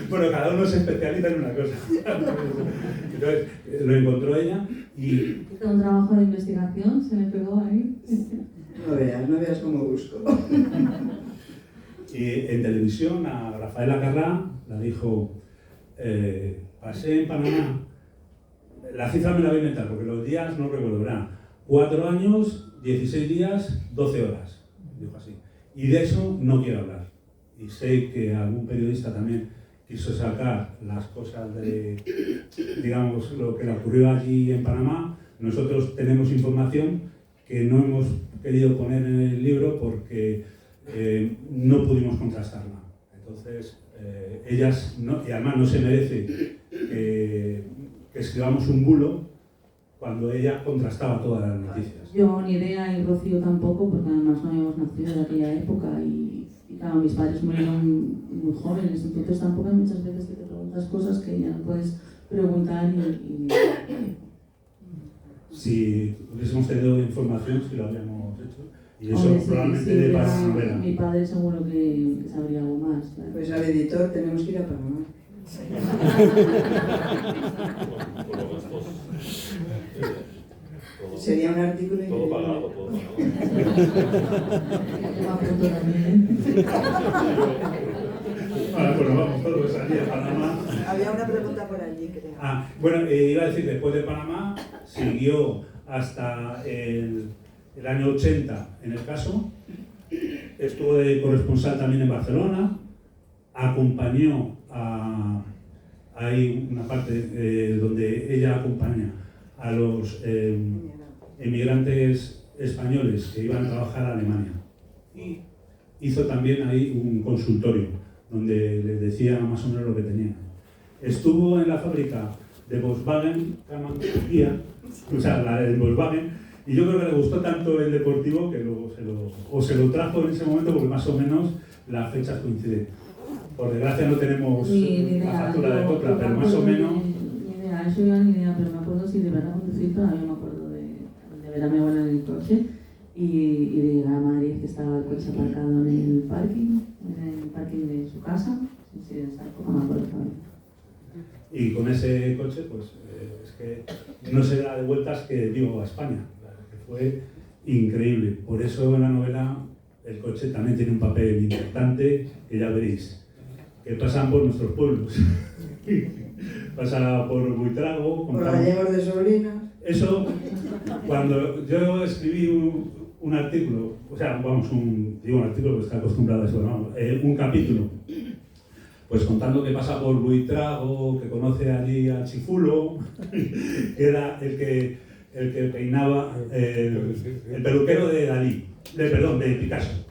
Bueno, cada uno se especializa en una cosa. Entonces, lo encontró ella y... Hizo un trabajo de investigación, se le pegó ahí. No veas cómo busco. Y en televisión a Rafaela Carrá la dijo, pasé en Panamá, la cifra me la voy a inventar porque los días no recuerdo, ¿verdad? 4 años, 16 días, 12 horas, dijo así. Y de eso no quiero hablar. Y sé que algún periodista también quiso sacar las cosas de, digamos, lo que le ocurrió allí en Panamá. Nosotros tenemos información que no hemos querido poner en el libro porque no pudimos contrastarla. Entonces, ellas, no, y además no se merece que escribamos un bulo cuando ella contrastaba todas las noticias. Yo ni idea y Rocío tampoco, porque además no habíamos nacido en aquella época y claro, mis padres murieron muy jóvenes, entonces tampoco hay muchas veces que te preguntas cosas que ya no puedes preguntar y... Si hubiésemos tenido información, si lo habíamos hecho, y eso Hombre, probablemente sí, de pero para novela. mi padre seguro que sabría algo más. Claro. Pues al editor tenemos que ir a Panamá. Por los gastos. Sería un artículo Todo increíble. pagado, todo pagado. Yo me apunto también. Ahora, pues nos vamos todos allí a Panamá. Había una pregunta por allí, creo. Bueno, iba a decir, después de Panamá, siguió hasta el año 80 en el caso, estuvo de corresponsal también en Barcelona, acompañó hay una parte donde ella acompaña a los emigrantes españoles que iban a trabajar a Alemania. Y hizo también ahí un consultorio donde les decía más o menos lo que tenían. Estuvo en la fábrica de Volkswagen, o sea, la de Volkswagen, y yo creo que le gustó tanto el deportivo que luego se lo trajo en ese momento porque más o menos las fechas coinciden. Por desgracia no tenemos Ni la idea, factura de yo copla, pero más o tampoco menos... Ni idea, eso ya ni idea, pero me acuerdo si de verdad conducir todavía me acuerdo de ver a mi abuela en el coche y de llegar a Madrid, que estaba el coche aparcado en el parking de su casa. Sí, esa época me acuerdo todavía. Y con ese coche, pues es que no se da de vueltas que digo a España, que fue increíble. Por eso en la novela el coche también tiene un papel importante, que ya veréis, que pasan por nuestros pueblos. Pasa por Buitrago, Por Gallegos de Sobrinas. Eso, cuando yo escribí un artículo, o sea, vamos, digo un artículo que está acostumbrado a eso, ¿no? Un capítulo, pues contando que pasa por Buitrago, que conoce allí a Chifulo, que era el que peinaba, el peluquero de Dalí, de Picasso.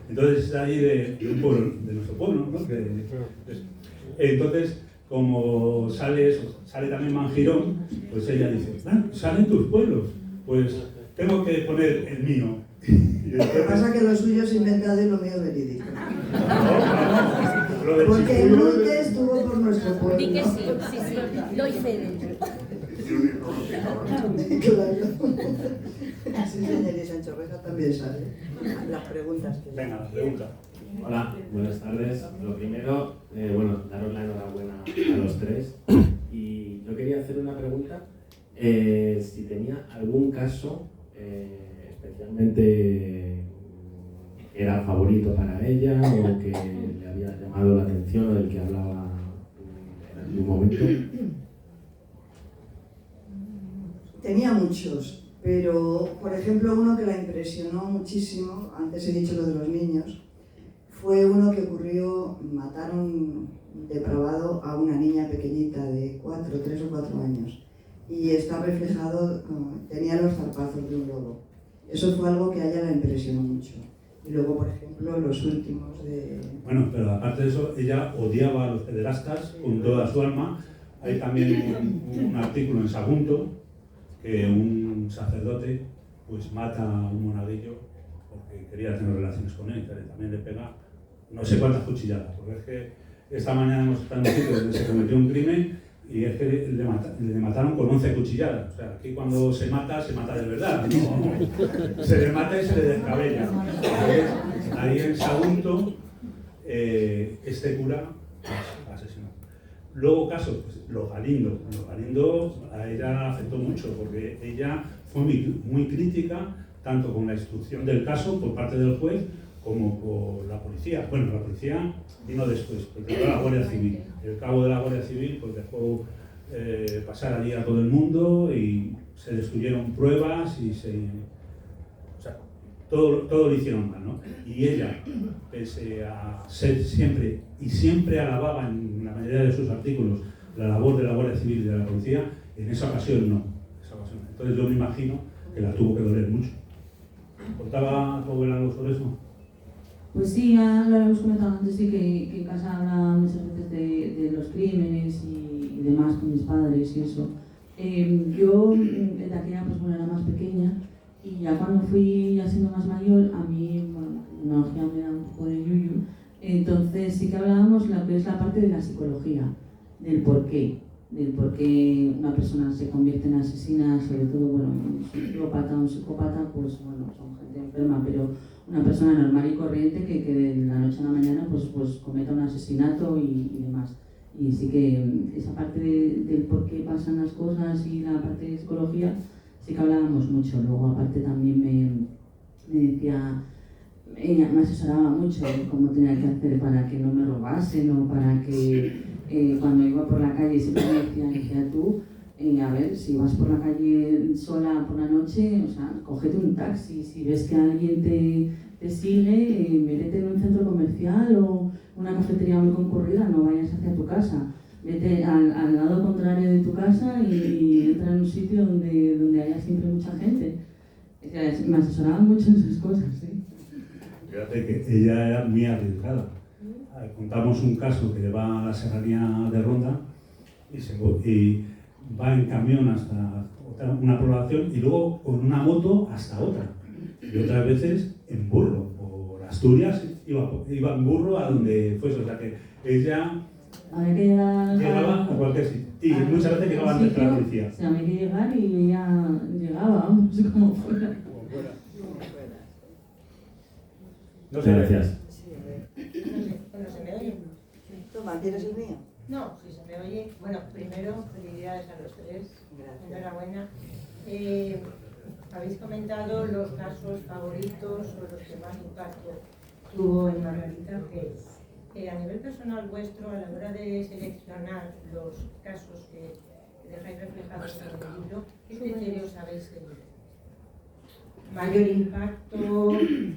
Entonces es allí de un pueblo, de nuestro pueblo, ¿no? Entonces, como sale también Manjirón, pues ella dice, salen tus pueblos, pues tengo que poner el mío. Lo que pasa es que lo suyo es inventado y lo mío es verídico. Lo de Porque el Chifulo- Monte estuvo por nuestro pueblo. Di que sí, lo hice dentro. Claro. Sí, señor, y Sancho Reja también sale. Las preguntas que... Venga, la pregunta. Hola, buenas tardes. Lo primero, daros la enhorabuena a los tres. Y yo quería hacer una pregunta, si tenía algún caso especialmente que era favorito para ella o que le había llamado la atención o del que hablaba en algún momento. Tenía muchos, pero por ejemplo uno que la impresionó muchísimo, antes he dicho lo de los niños, fue uno que ocurrió, mataron depravado a una niña pequeñita de 3 o 4 años y está reflejado, tenía los zarpazos de un lobo. Eso fue algo que a ella la impresionó mucho. Y luego, por ejemplo, los últimos de... Bueno, pero aparte de eso, ella odiaba a los pederastas con toda su alma. Hay también un artículo en Sagunto que un sacerdote pues mata a un monaguillo porque quería tener relaciones con él, que también le pega no sé cuántas cuchilladas, porque es que esta mañana hemos estado en un sitio donde se cometió un crimen y es que le mataron con 11 cuchilladas. O sea, aquí cuando se mata de verdad, ¿no? Se le mata y se le descabella. Entonces, ahí en Sagunto, este cura asesinó. Luego casos, pues, los Galindo. Los Galindo a ella afectó mucho porque ella fue muy crítica tanto con la instrucción del caso por parte del juez como por la policía. Bueno, la policía vino después, primero la Guardia Civil. El cabo de la Guardia Civil pues dejó pasar allí a todo el mundo y se destruyeron pruebas y o sea, todo lo hicieron mal, ¿no? Y ella, pese a ser siempre alababa en la mayoría de sus artículos la labor de la Guardia Civil y de la policía, en esa ocasión no. Entonces yo me imagino que la tuvo que doler mucho. ¿Contaba tu abuela algo sobre eso? Pues sí, ya lo habíamos comentado antes, sí, que en casa habla muchas veces de los crímenes y demás con mis padres y eso. Yo, desde aquella, pues bueno, era más pequeña y ya cuando fui ya siendo más mayor, a mí, bueno, la tecnología me da un poco de yuyu, entonces sí que hablábamos lo que es la parte de la psicología, del por qué una persona se convierte en asesina, sobre todo, bueno, un psicópata, pues bueno, son gente enferma, pero una persona normal y corriente que de la noche a la mañana pues cometa un asesinato y demás. Y sí que esa parte del por qué pasan las cosas y la parte de psicología sí que hablábamos mucho. Luego aparte también me decía, me asesoraba mucho de cómo tenía que hacer para que no me robasen o para que cuando iba por la calle siempre me decía tú, a ver, si vas por la calle sola por la noche, o sea, cógete un taxi. Si ves que alguien te sigue, métete en un centro comercial o una cafetería muy concurrida, no vayas hacia tu casa. Vete al lado contrario de tu casa y entra en un sitio donde haya siempre mucha gente. Me asesoraba mucho en esas cosas, ¿sí? Fíjate que ella era muy arriesgada. Contamos un caso que va a la serranía de Ronda y va en camión hasta una población y luego con una moto hasta otra. Y otras veces en burro, por Asturias iba en burro a donde fuese, o sea que ella Había que llegar llegaba a cualquier sitio. Y muchas veces llegaba antes que la policía. O sea, había que llegar y ella llegaba, vamos, como fuera. No sé, Gracias. Bueno, ¿se me oye? Toma, ¿quieres el mío? No, si se me oye. Bueno, primero, felicidades a los tres. Gracias. Enhorabuena. Habéis comentado los casos favoritos o los que más impacto tuvo en Margarita Pérez. A nivel personal vuestro, a la hora de seleccionar los casos que dejáis reflejados en el libro, ¿qué criterios habéis seguido? ¿Mayor impacto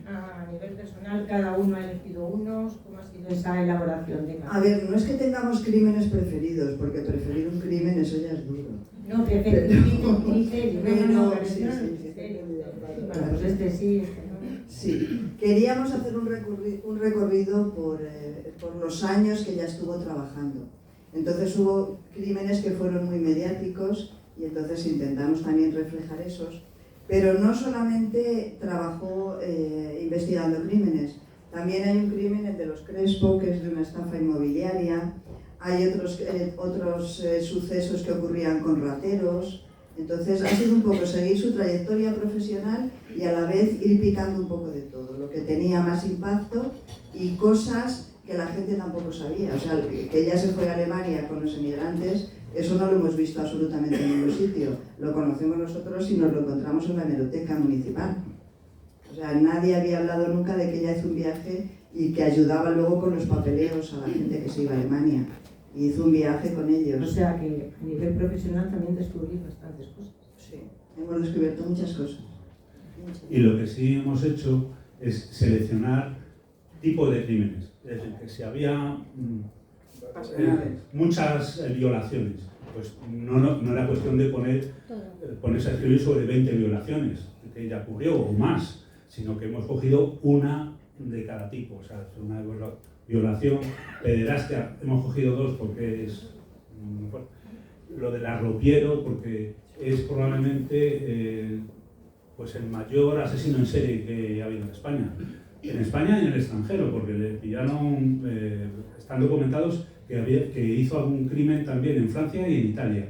a nivel personal? ¿Cada uno ha elegido unos? ¿Cómo ha sido esa elaboración de A casos? ver, no es que tengamos crímenes preferidos, porque preferir un crimen eso ya es duro. No, preferir un criterio. No, Sí, no, sí, el sí, criterio. sí. Bueno, pues este sí, este no. Sí, queríamos hacer un recorrido por los años que ella estuvo trabajando. Entonces hubo crímenes que fueron muy mediáticos y entonces intentamos también reflejar esos. Pero no solamente trabajó investigando crímenes, también hay un crimen, el de los Crespo, que es de una estafa inmobiliaria, hay otros sucesos que ocurrían con rateros. Entonces ha sido un poco seguir su trayectoria profesional y a la vez ir picando un poco de todo, lo que tenía más impacto y cosas que la gente tampoco sabía. O sea, que ella se fue a Alemania con los emigrantes, eso no lo hemos visto absolutamente en ningún sitio. Lo conocemos nosotros y nos lo encontramos en la hemeroteca municipal. O sea, nadie había hablado nunca de que ella hizo un viaje y que ayudaba luego con los papeleos a la gente que se iba a Alemania. Y hizo un viaje con ellos. O sea que a nivel profesional también descubrí bastantes cosas. Sí, hemos descubierto muchas cosas. Y lo que sí hemos hecho es seleccionar tipo de crímenes. Es decir, que si había muchas violaciones, pues no era cuestión de ponerse a escribir sobre 20 violaciones que ella cubrió o más, sino que hemos cogido una de cada tipo. O sea, una violación, pederastia, hemos cogido dos porque es lo del arropiero, porque es probablemente pues el mayor asesino en serie que ha habido en España y en el extranjero, porque le pillaron, están documentados que hizo algún crimen también en Francia y en Italia,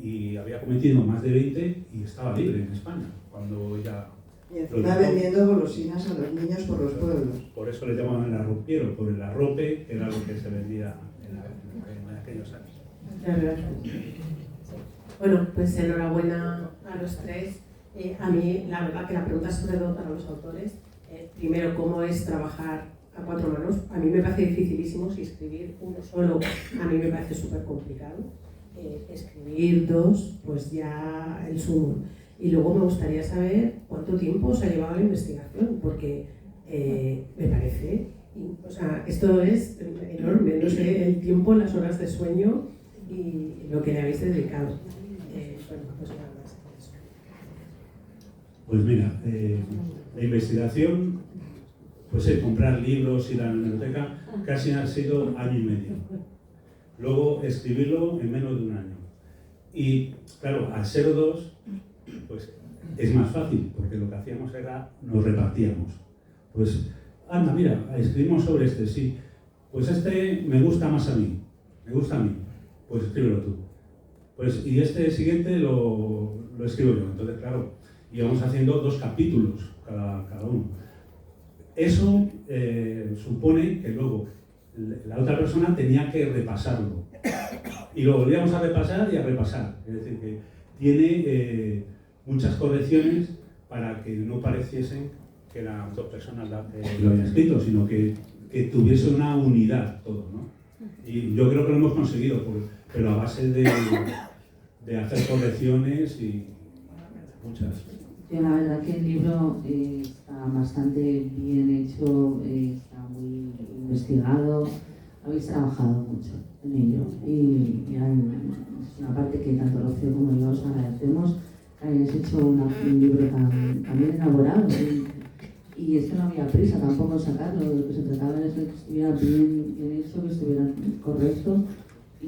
y había cometido más de 20 y estaba libre en España cuando ella... Y encima vendiendo golosinas a los niños por los pueblos. Por eso le llamaban el arropiero, por el arrope, que era lo que se vendía en aquellos años. Muchas gracias. Bueno, pues enhorabuena a los tres. A mí, la verdad que la pregunta sobre todo para los autores, primero, ¿cómo es trabajar a cuatro manos? A mí me parece dificilísimo, si escribir uno solo, a mí me parece súper complicado. Escribir dos, pues ya el sumo. Y luego me gustaría saber cuánto tiempo os ha llevado la investigación, porque me parece, o sea, esto es enorme, no sé, el tiempo, las horas de sueño y lo que le habéis dedicado. Bueno, pues nada más. Pues mira, la investigación, pues el comprar libros, ir a la biblioteca, casi ha sido año y medio. Luego escribirlo en menos de un año. Y claro, al ser dos, pues es más fácil, porque lo que hacíamos era, nos repartíamos. Pues, anda, mira, escribimos sobre este, sí. Pues este me gusta más a mí, pues escríbelo tú. Pues, y este siguiente lo escribo yo. Entonces, claro, íbamos haciendo 2 capítulos cada uno. Eso supone que luego la otra persona tenía que repasarlo. Y lo volvíamos a repasar y a repasar. Es decir, que tiene muchas correcciones para que no pareciese que eran 2 personas las que lo habían escrito, sino que tuviese una unidad todo, ¿no? Y yo creo que lo hemos conseguido, pero a base de hacer correcciones y muchas. Yo la verdad que el libro está bastante bien hecho, está muy investigado, habéis trabajado mucho en ello y es una parte que tanto Rocío como yo os agradecemos, que hayáis hecho un libro tan bien elaborado y es que no había prisa tampoco en sacarlo, de lo que se trataba es de que estuviera bien hecho, que estuviera correcto y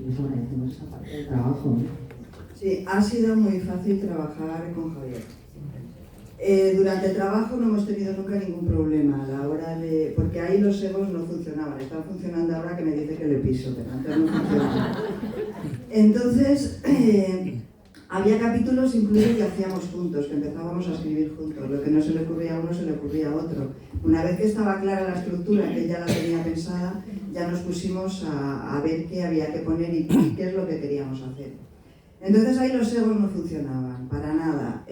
os agradecemos esa parte del trabajo, ¿no? Sí, ha sido muy fácil trabajar con Javier. Durante el trabajo no hemos tenido nunca ningún problema a la hora de... porque ahí los egos no funcionaban, están funcionando ahora que me dice que le piso, pero antes no funcionaban. Entonces, había capítulos incluso que hacíamos juntos, que empezábamos a escribir juntos, lo que no se le ocurría a uno se le ocurría a otro. Una vez que estaba clara la estructura, que ella la tenía pensada, ya nos pusimos a ver qué había que poner y qué es lo que queríamos hacer. Entonces ahí los egos no funcionaban, para nada.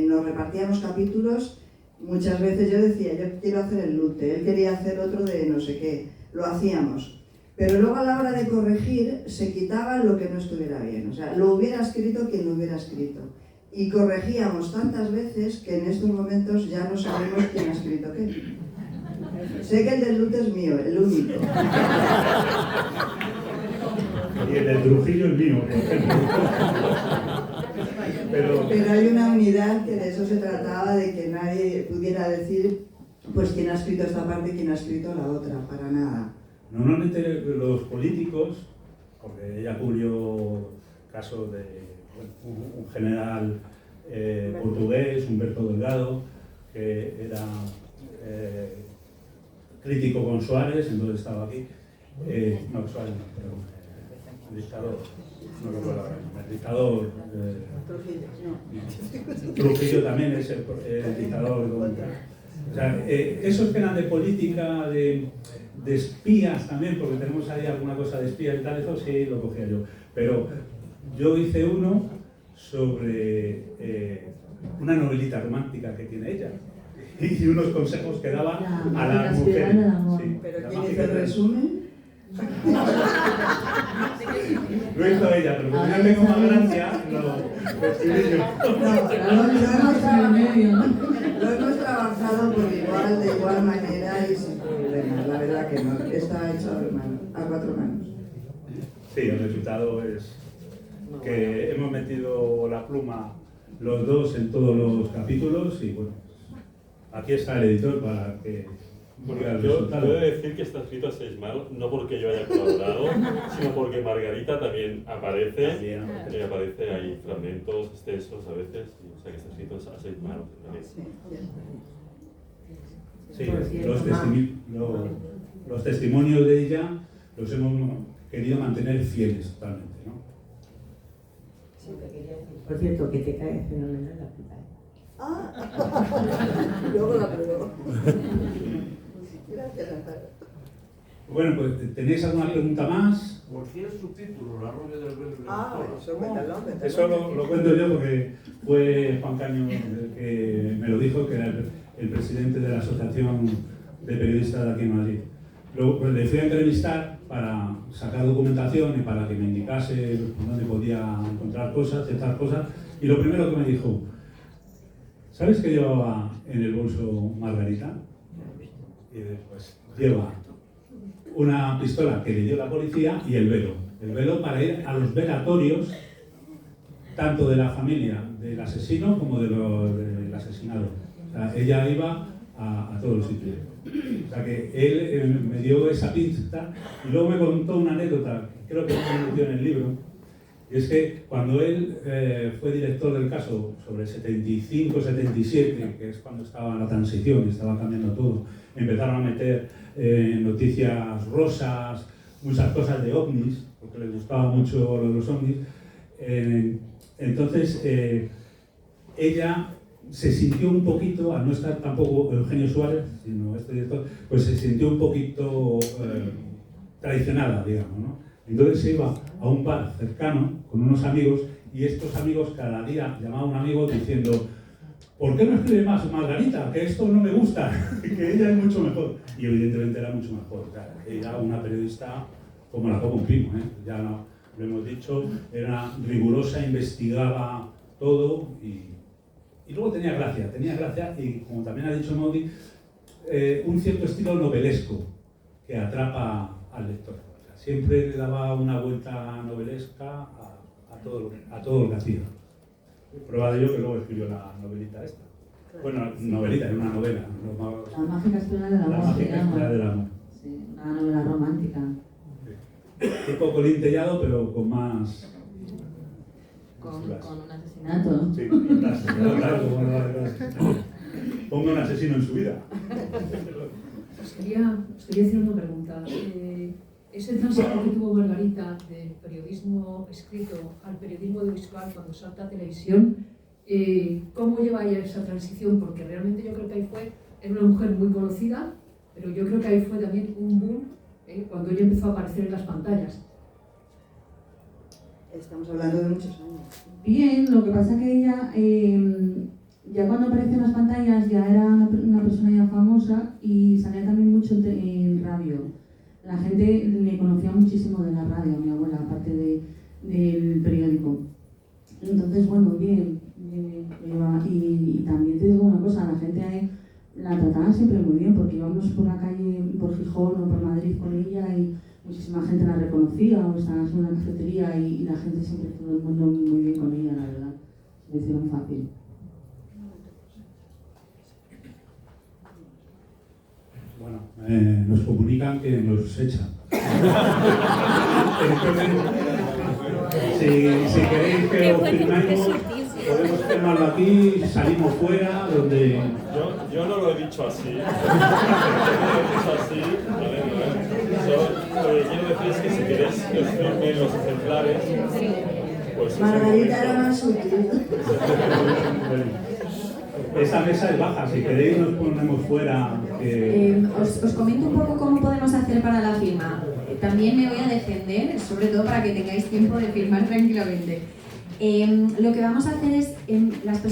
Nos repartíamos capítulos, muchas veces yo decía, yo quiero hacer el lute, él quería hacer otro de no sé qué, lo hacíamos. Pero luego a la hora de corregir se quitaba lo que no estuviera bien, o sea, lo hubiera escrito quien lo hubiera escrito. Y corregíamos tantas veces que en estos momentos ya no sabemos quién ha escrito qué. Sé que el del lute es mío, el único. Y el del Trujillo es mío, por ejemplo. Pero hay una unidad que de eso se trataba, de que nadie pudiera decir pues quién ha escrito esta parte y quién ha escrito la otra, para nada. Normalmente los políticos, porque ella cubrió casos de un general portugués, Humberto Delgado, que era crítico con Suárez, entonces estaba aquí. No, Suárez no, pero el dictador, no recuerdo ahora, el dictador. Trujillo también es el dictador. O sea, esos que eran de política, de espías también, porque tenemos ahí alguna cosa de espías y tal, eso sí lo cogía yo. Pero yo hice uno sobre una novelita romántica que tiene ella y unos consejos que daba a las mujeres. Sí, ¿pero quién hizo el resumen? Lo hizo ella, pero como yo tengo más gracia, lo escribí yo. Lo hemos trabajado por igual, de igual manera y sin problemas. La verdad que no, está hecho a cuatro manos. Sí, el resultado es que hemos metido la pluma los dos en todos los capítulos y bueno, aquí está el editor para que... Bueno, yo he de decir que está escrito a 6 manos, no porque yo haya colaborado, sino porque Margarita también aparece, aparece ahí fragmentos extensos a veces, o sea que está escrito a 6 manos. Sí, los testimonios de ella los hemos querido mantener fieles totalmente, ¿no? Sí, te quería decir. Por cierto, que te cae fenomenal la puta. Luego la pruebo. Gracias, Amparo. Bueno, pues ¿tenéis alguna pregunta más? ¿Por qué el subtítulo, La rubia del verde? Eso cuéntalo. Eso lo cuento yo porque fue Juan Caño el que me lo dijo, que era el presidente de la Asociación de Periodistas de aquí en Madrid. Luego pues, le fui a entrevistar para sacar documentación y para que me indicase dónde podía encontrar cosas, ciertas cosas, y lo primero que me dijo, ¿sabes qué llevaba en el bolso Margarita? Y después lleva una pistola que le dio la policía y el velo para ir a los velatorios tanto de la familia del asesino como del asesinado. O sea, ella iba a todos los sitios. O sea que él me dio esa pista y luego me contó una anécdota, creo que me metió en el libro, y es que cuando él fue director del caso sobre 75-77, que es cuando estaba en la transición y estaba cambiando todo, empezaron a meter noticias rosas, muchas cosas de ovnis, porque les gustaba mucho lo de los ovnis. Entonces, ella se sintió un poquito, al no estar tampoco Eugenio Suárez, sino este director, pues se sintió un poquito traicionada, digamos, ¿no? Entonces se iba a un bar cercano con unos amigos y estos amigos cada día llamaban a un amigo diciendo ¿por qué no escribe más Margarita? Que esto no me gusta, que ella es mucho mejor. Y evidentemente era mucho mejor. O sea, era una periodista como la Coco Primo, ya lo hemos dicho, era rigurosa, investigaba todo y luego tenía gracia y como también ha dicho Maudi, un cierto estilo novelesco que atrapa al lector. O sea, siempre le daba una vuelta novelesca a todo lo que hacía. Prueba de ello que luego escribió la novelita esta. Bueno, novelita, era una novela. La mágica escuela del amor. La mágica escuela del amor. Sí, una novela romántica. Tipo Colín Tellado, pero con más... Con un asesinato. Sí, un asesinato, claro. ponga un asesino en su vida. Os quería hacer una pregunta. Ese tránsito que tuvo Margarita del periodismo escrito al periodismo audiovisual cuando salta a televisión, ¿cómo lleva ella esa transición? Porque realmente yo creo que ahí era una mujer muy conocida, pero yo creo que ahí fue también un boom cuando ella empezó a aparecer en las pantallas. Estamos hablando de muchos años. Bien, lo que pasa que ella, ya cuando apareció en las pantallas, ya era una persona ya famosa y salía también mucho en radio. La gente le conocía muchísimo de la radio, mi abuela, aparte del periódico. Entonces, bueno, bien. Y también te digo una cosa, la gente la trataba siempre muy bien, porque íbamos por la calle, por Gijón o por Madrid con ella y muchísima gente la reconocía, o estábamos en una cafetería y la gente siempre, todo el mundo muy bien con ella, la verdad. Se me hicieron fácil. Bueno, nos comunican que nos echan. Si queréis que os firméis, podemos firmarlo aquí, salimos fuera, donde... Yo no lo he dicho así. Lo que quiero decir es que si queréis que os firmen los ejemplares, pues... Margarita era más útil. Esa mesa es baja, si queréis nos ponemos fuera. Os comento un poco cómo podemos hacer para la firma. También me voy a defender, sobre todo para que tengáis tiempo de firmar tranquilamente. Lo que vamos a hacer es, las personas